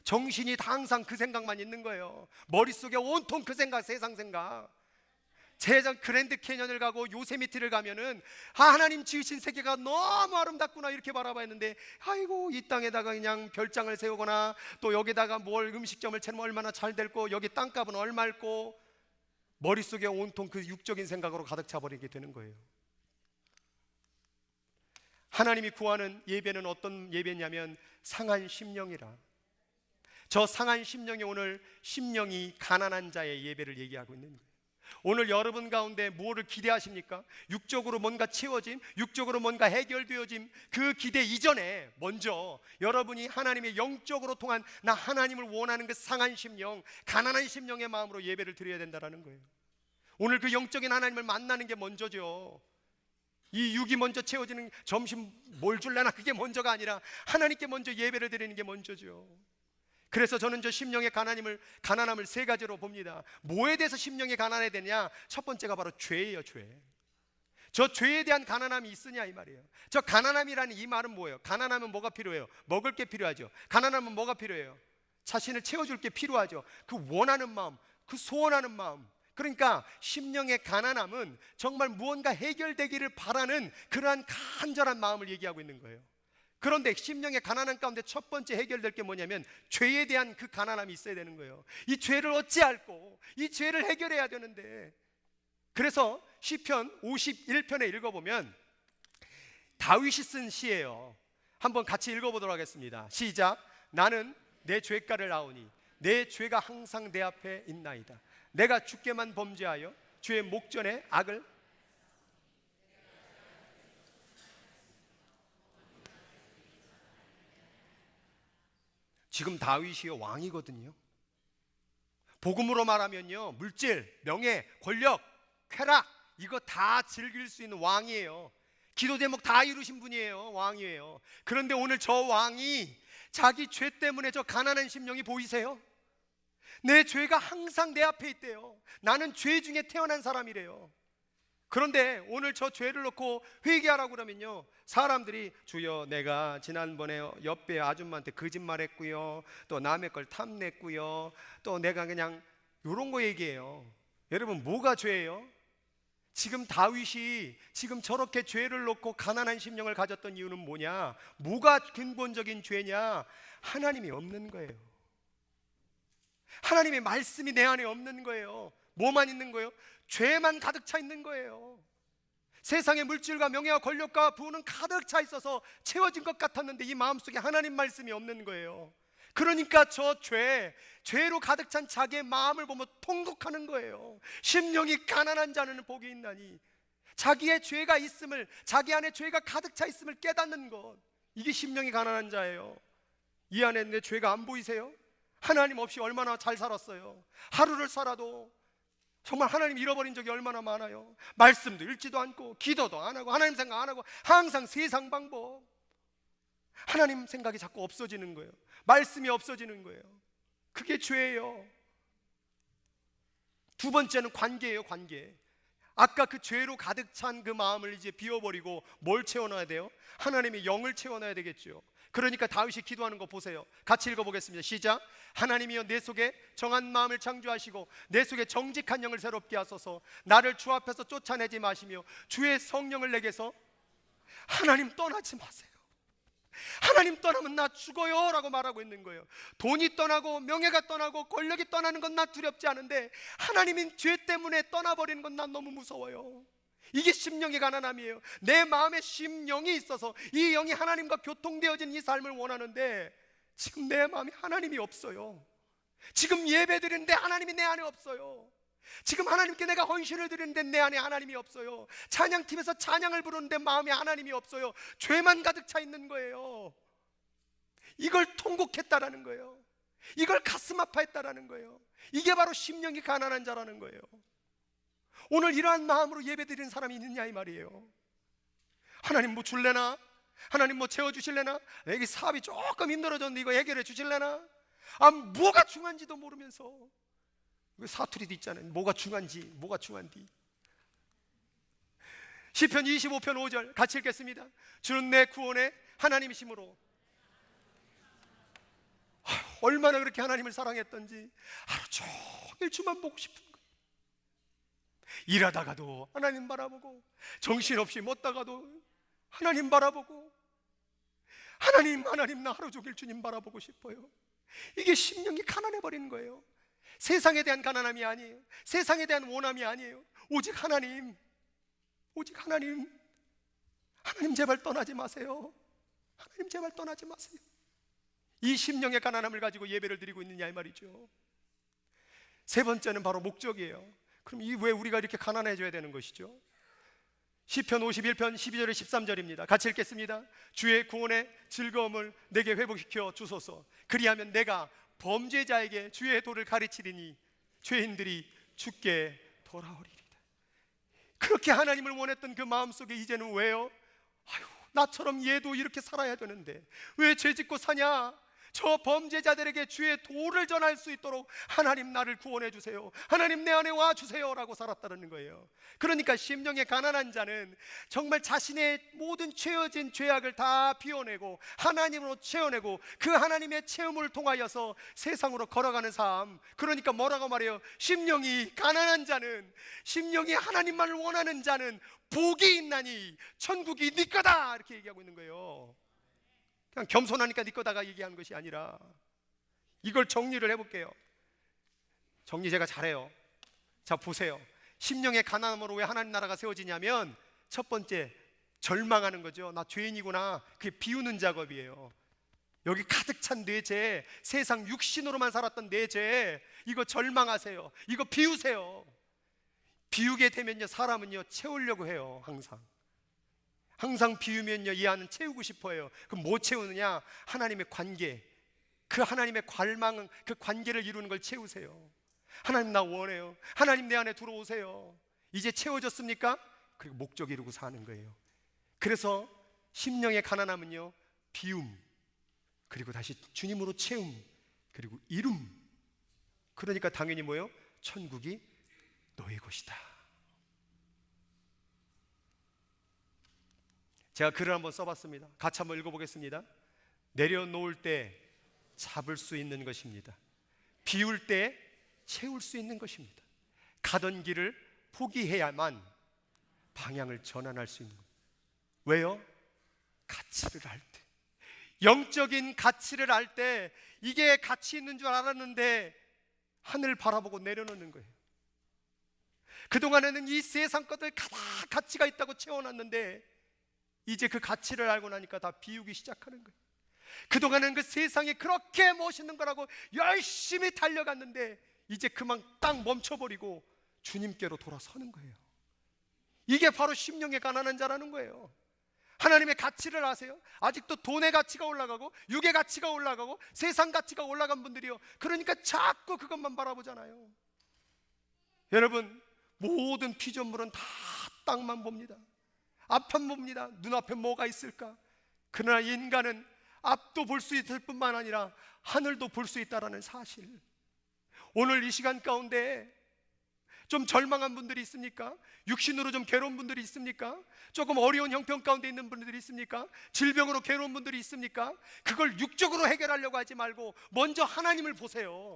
정신이 다 항상 그 생각만 있는 거예요. 머릿속에 온통 그 생각, 세상 생각. 제전 그랜드 캐년을 가고 요세미티를 가면은 하나님 지으신 세계가 너무 아름답구나 이렇게 바라봤는데, 아이고 이 땅에다가 그냥 별장을 세우거나 또 여기다가 뭘 음식점을 차리면 얼마나 잘 될고, 여기 땅값은 얼마일고, 머릿속에 온통 그 육적인 생각으로 가득 차버리게 되는 거예요. 하나님이 구하는 예배는 어떤 예배냐면 상한 심령이라. 저 상한 심령이 오늘 심령이 가난한 자의 예배를 얘기하고 있는 거예요. 오늘 여러분 가운데 무엇을 기대하십니까? 육적으로 뭔가 채워짐, 육적으로 뭔가 해결되어짐, 그 기대 이전에 먼저 여러분이 하나님의 영적으로 통한 나 하나님을 원하는 그 상한 심령, 가난한 심령의 마음으로 예배를 드려야 된다는 거예요. 오늘 그 영적인 하나님을 만나는 게 먼저죠. 이 육이 먼저 채워지는, 점심 뭘 줄래나 그게 먼저가 아니라 하나님께 먼저 예배를 드리는 게 먼저죠. 그래서 저는 저 심령의 가난함을 세 가지로 봅니다. 뭐에 대해서 심령이 가난해야 되냐? 첫 번째가 바로 죄예요. 죄. 저 죄에 대한 가난함이 있으냐 이 말이에요. 저 가난함이라는 이 말은 뭐예요? 가난하면 뭐가 필요해요? 먹을 게 필요하죠. 가난하면 뭐가 필요해요? 자신을 채워줄 게 필요하죠. 그 원하는 마음, 그 소원하는 마음. 그러니까 심령의 가난함은 정말 무언가 해결되기를 바라는 그러한 간절한 마음을 얘기하고 있는 거예요. 그런데 심령의 가난함 가운데 첫 번째 해결될 게 뭐냐면 죄에 대한 그 가난함이 있어야 되는 거예요. 이 죄를 어찌 앓고 이 죄를 해결해야 되는데, 그래서 시편 51편에 읽어보면 다윗이 쓴 시예요. 한번 같이 읽어보도록 하겠습니다. 시작. 나는 내 죄가를 아오니 내 죄가 항상 내 앞에 있나이다. 내가 주께만 범죄하여 주의 목전에 악을. 지금 다윗이요 왕이거든요. 복음으로 말하면요, 물질, 명예, 권력, 쾌락 이거 다 즐길 수 있는 왕이에요. 기도 제목 다 이루신 분이에요. 왕이에요. 그런데 오늘 저 왕이 자기 죄 때문에 저 가난한 심령이 보이세요? 내 죄가 항상 내 앞에 있대요. 나는 죄 중에 태어난 사람이래요. 그런데 오늘 저 죄를 놓고 회개하라고 그러면요, 사람들이 주여 내가 지난번에 옆에 아줌마한테 거짓말했고요, 또 남의 걸 탐냈고요, 또 내가 그냥 이런 거 얘기해요. 여러분 뭐가 죄예요? 지금 다윗이 지금 저렇게 죄를 놓고 가난한 심령을 가졌던 이유는 뭐냐? 뭐가 근본적인 죄냐? 하나님이 없는 거예요. 하나님의 말씀이 내 안에 없는 거예요. 뭐만 있는 거예요? 죄만 가득 차 있는 거예요. 세상의 물질과 명예와 권력과 부는 가득 차 있어서 채워진 것 같았는데 이 마음속에 하나님 말씀이 없는 거예요. 그러니까 저 죄로 가득 찬 자기의 마음을 보면 통곡하는 거예요. 심령이 가난한 자는 복이 있나니. 자기의 죄가 있음을, 자기 안에 죄가 가득 차 있음을 깨닫는 것, 이게 심령이 가난한 자예요. 이 안에 내 죄가 안 보이세요? 하나님 없이 얼마나 잘 살았어요. 하루를 살아도 정말 하나님 잃어버린 적이 얼마나 많아요. 말씀도 읽지도 않고 기도도 안 하고 하나님 생각 안 하고 항상 세상 방법. 하나님 생각이 자꾸 없어지는 거예요. 말씀이 없어지는 거예요. 그게 죄예요. 두 번째는 관계예요. 관계. 아까 그 죄로 가득 찬 그 마음을 이제 비워버리고 뭘 채워놔야 돼요? 하나님의 영을 채워놔야 되겠죠. 그러니까 다윗이 기도하는 거 보세요. 같이 읽어보겠습니다. 시작. 하나님이여 내 속에 정한 마음을 창조하시고 내 속에 정직한 영을 새롭게 하소서. 나를 주 앞에서 쫓아내지 마시며 주의 성령을 내게서. 하나님 떠나지 마세요. 하나님 떠나면 나 죽어요 라고 말하고 있는 거예요. 돈이 떠나고 명예가 떠나고 권력이 떠나는 건 나 두렵지 않은데 하나님인 죄 때문에 떠나버리는 건 난 너무 무서워요. 이게 심령의 가난함이에요. 내 마음에 심령이 있어서 이 영이 하나님과 교통되어진 이 삶을 원하는데 지금 내 마음에 하나님이 없어요. 지금 예배 드리는데 하나님이 내 안에 없어요. 지금 하나님께 내가 헌신을 드리는데 내 안에 하나님이 없어요. 찬양팀에서 찬양을 부르는데 마음에 하나님이 없어요. 죄만 가득 차 있는 거예요. 이걸 통곡했다라는 거예요. 이걸 가슴 아파했다라는 거예요. 이게 바로 심령이 가난한 자라는 거예요. 오늘 이러한 마음으로 예배드리는 사람이 있느냐 이 말이에요. 하나님 뭐 줄래나? 하나님 뭐 채워주실래나? 여기 사업이 조금 힘들어졌는데 이거 해결해 주실래나? 뭐가 중요한지도 모르면서 사투리도 있잖아요. 뭐가 중요한지, 뭐가 중요한지. 시편 25편 5절 같이 읽겠습니다. 주는 내 구원의 하나님이심으로. 얼마나 그렇게 하나님을 사랑했던지 하루 종일 주만 보고 싶은 거예요. 일하다가도 하나님 바라보고, 정신없이 먹다가도 하나님 바라보고, 하나님 나 하루 종일 주님 바라보고 싶어요. 이게 심령이 가난해버리는 거예요. 세상에 대한 가난함이 아니에요. 세상에 대한 원함이 아니에요. 오직 하나님, 오직 하나님. 하나님 제발 떠나지 마세요. 하나님 제발 떠나지 마세요. 이 심령의 가난함을 가지고 예배를 드리고 있느냐 이 말이죠. 세 번째는 바로 목적이에요. 그럼 왜 우리가 이렇게 가난해져야 되는 것이죠? 시편 51편 12절에 13절입니다. 같이 읽겠습니다. 주의 구원의 즐거움을 내게 회복시켜 주소서. 그리하면 내가 범죄자에게 주의 도를 가르치리니 죄인들이 주께 돌아오리이다. 그렇게 하나님을 원했던 그 마음속에 이제는 왜요? 나처럼 얘도 이렇게 살아야 되는데 왜 죄짓고 사냐? 저 범죄자들에게 주의 도를 전할 수 있도록 하나님 나를 구원해 주세요. 하나님 내 안에 와 주세요 라고 살았다는 거예요. 그러니까 심령의 가난한 자는 정말 자신의 모든 채워진 죄악을 다 비워내고 하나님으로 채워내고 그 하나님의 체험을 통하여서 세상으로 걸어가는 삶. 그러니까 뭐라고 말해요? 심령이 가난한 자는, 심령이 하나님만을 원하는 자는 복이 있나니 천국이 네 거다 이렇게 얘기하고 있는 거예요. 그냥 겸손하니까 네 거다가 얘기하는 것이 아니라 이걸 정리를 해볼게요. 정리 제가 잘해요. 자 보세요. 심령의 가난함으로 왜 하나님 나라가 세워지냐면 첫 번째 절망하는 거죠. 나 죄인이구나. 그게 비우는 작업이에요. 여기 가득 찬 내 죄, 세상 육신으로만 살았던 내 죄, 이거 절망하세요. 이거 비우세요. 비우게 되면요 사람은요 채우려고 해요. 항상 비우면요 이 안은 채우고 싶어요. 그럼 뭐 채우느냐? 하나님의 관계, 그 하나님의 갈망은 그 관계를 이루는 걸 채우세요. 하나님 나 원해요. 하나님 내 안에 들어오세요. 이제 채워졌습니까? 그리고 목적 이루고 사는 거예요. 그래서 심령의 가난함은요 비움, 그리고 다시 주님으로 채움, 그리고 이룸. 그러니까 당연히 뭐예요? 천국이 너의 곳이다. 제가 글을 한번 써봤습니다. 같이 한번 읽어보겠습니다. 내려놓을 때 잡을 수 있는 것입니다. 비울 때 채울 수 있는 것입니다. 가던 길을 포기해야만 방향을 전환할 수 있는 겁니다. 왜요? 가치를 알 때, 영적인 가치를 알 때, 이게 가치 있는 줄 알았는데 하늘 바라보고 내려놓는 거예요. 그동안에는 이 세상 것들 다 가치가 있다고 채워놨는데 이제 그 가치를 알고 나니까 다 비우기 시작하는 거예요. 그동안은 그 세상이 그렇게 멋있는 거라고 열심히 달려갔는데 이제 그만 딱 멈춰버리고 주님께로 돌아서는 거예요. 이게 바로 심령의 가난한 자라는 거예요. 하나님의 가치를 아세요? 아직도 돈의 가치가 올라가고 육의 가치가 올라가고 세상 가치가 올라간 분들이요, 그러니까 자꾸 그것만 바라보잖아요. 여러분, 모든 피조물은 다 땅만 봅니다. 앞만 봅니다. 눈앞에 뭐가 있을까? 그러나 인간은 앞도 볼 수 있을 뿐만 아니라 하늘도 볼 수 있다는 사실. 오늘 이 시간 가운데 좀 절망한 분들이 있습니까? 육신으로 좀 괴로운 분들이 있습니까? 조금 어려운 형편 가운데 있는 분들이 있습니까? 질병으로 괴로운 분들이 있습니까? 그걸 육적으로 해결하려고 하지 말고 먼저 하나님을 보세요.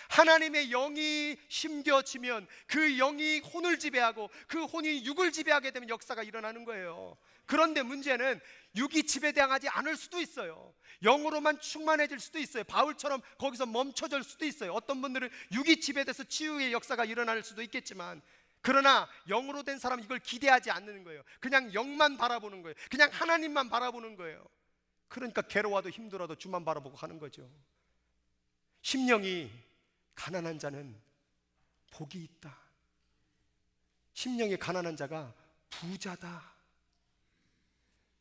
하나님의 영이 심겨지면 그 영이 혼을 지배하고 그 혼이 육을 지배하게 되면 역사가 일어나는 거예요. 그런데 문제는 육이 지배당하지 않을 수도 있어요. 영으로만 충만해질 수도 있어요. 바울처럼 거기서 멈춰질 수도 있어요. 어떤 분들은 육이 지배돼서 치유의 역사가 일어날 수도 있겠지만, 그러나 영으로 된 사람은 이걸 기대하지 않는 거예요. 그냥 영만 바라보는 거예요. 그냥 하나님만 바라보는 거예요. 그러니까 괴로워도 힘들어도 주만 바라보고 하는 거죠. 심령이 가난한 자는 복이 있다. 심령이 가난한 자가 부자다.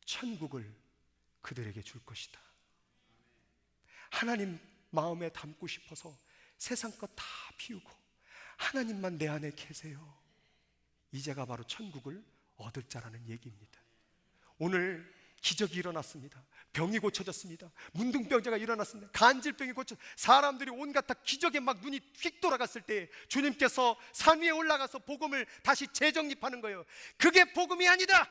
천국을 그들에게 줄 것이다. 하나님 마음에 담고 싶어서 세상 것 다 비우고 하나님만 내 안에 계세요. 이제가 바로 천국을 얻을 자라는 얘기입니다. 오늘 기적이 일어났습니다. 병이 고쳐졌습니다. 문둥병자가 일어났습니다. 간질병이 고쳐, 사람들이 온갖 다 기적에 막 눈이 휙 돌아갔을 때 주님께서 산 위에 올라가서 복음을 다시 재정립하는 거예요. 그게 복음이 아니다.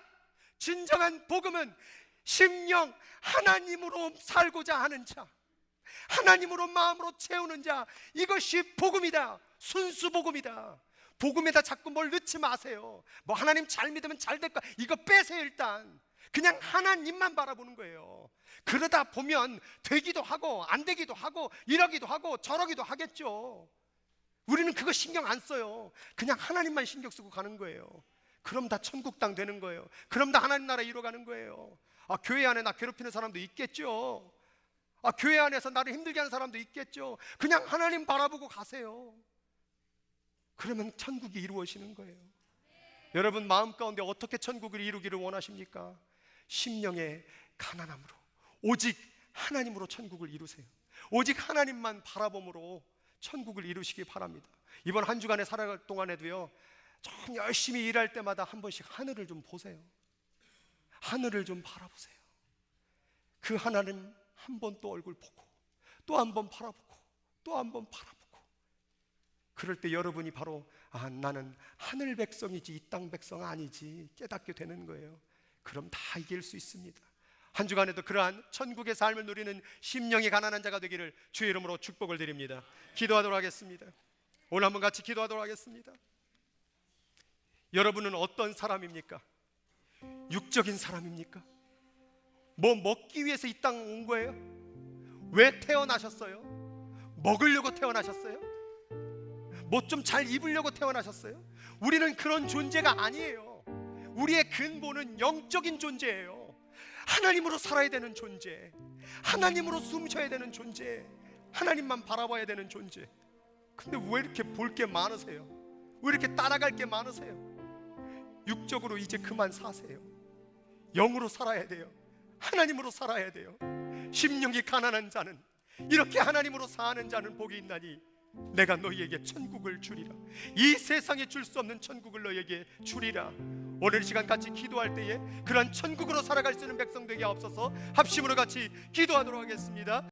진정한 복음은 심령 하나님으로 살고자 하는 자, 하나님으로 마음으로 채우는 자, 이것이 복음이다. 순수 복음이다. 복음에다 자꾸 뭘 넣지 마세요. 뭐 하나님 잘 믿으면 잘 될까, 이거 빼세요. 일단 그냥 하나님만 바라보는 거예요. 그러다 보면 되기도 하고 안 되기도 하고 이러기도 하고 저러기도 하겠죠. 우리는 그거 신경 안 써요. 그냥 하나님만 신경 쓰고 가는 거예요. 그럼 다 천국 땅 되는 거예요. 그럼 다 하나님 나라 이뤄가는 거예요. 아, 교회 안에 나 괴롭히는 사람도 있겠죠. 아, 교회 안에서 나를 힘들게 하는 사람도 있겠죠. 그냥 하나님 바라보고 가세요. 그러면 천국이 이루어지는 거예요. 여러분 마음 가운데 어떻게 천국을 이루기를 원하십니까? 심령의 가난함으로, 오직 하나님으로 천국을 이루세요. 오직 하나님만 바라봄으로 천국을 이루시기 바랍니다. 이번 한 주간의 살아갈 동안에도요, 좀 열심히 일할 때마다 한 번씩 하늘을 좀 보세요. 하늘을 좀 바라보세요. 그 하나님 한 번 또 얼굴 보고 또 한 번 바라보고 또 한 번 바라보고, 그럴 때 여러분이 바로 나는 하늘 백성이지 이 땅 백성 아니지 깨닫게 되는 거예요. 그럼 다 이길 수 있습니다. 한 주간에도 그러한 천국의 삶을 누리는 심령이 가난한 자가 되기를 주의 이름으로 축복을 드립니다. 기도하도록 하겠습니다. 오늘 한번 같이 기도하도록 하겠습니다. 여러분은 어떤 사람입니까? 육적인 사람입니까? 뭐 먹기 위해서 이 땅 온 거예요? 왜 태어나셨어요? 먹으려고 태어나셨어요? 뭐 좀 잘 입으려고 태어나셨어요? 우리는 그런 존재가 아니에요. 우리의 근본은 영적인 존재예요. 하나님으로 살아야 되는 존재, 하나님으로 숨 쉬어야 되는 존재, 하나님만 바라봐야 되는 존재. 근데 왜 이렇게 볼 게 많으세요? 왜 이렇게 따라갈 게 많으세요? 육적으로 이제 그만 사세요. 영으로 살아야 돼요. 하나님으로 살아야 돼요. 심령이 가난한 자는, 이렇게 하나님으로 사는 자는 복이 있나니 내가 너희에게 천국을 주리라. 이 세상에 줄 수 없는 천국을 너희에게 주리라. 오늘 시간 같이 기도할 때에 그런 천국으로 살아갈 수 있는 백성 되게 하옵소서. 합심으로 같이 기도하도록 하겠습니다.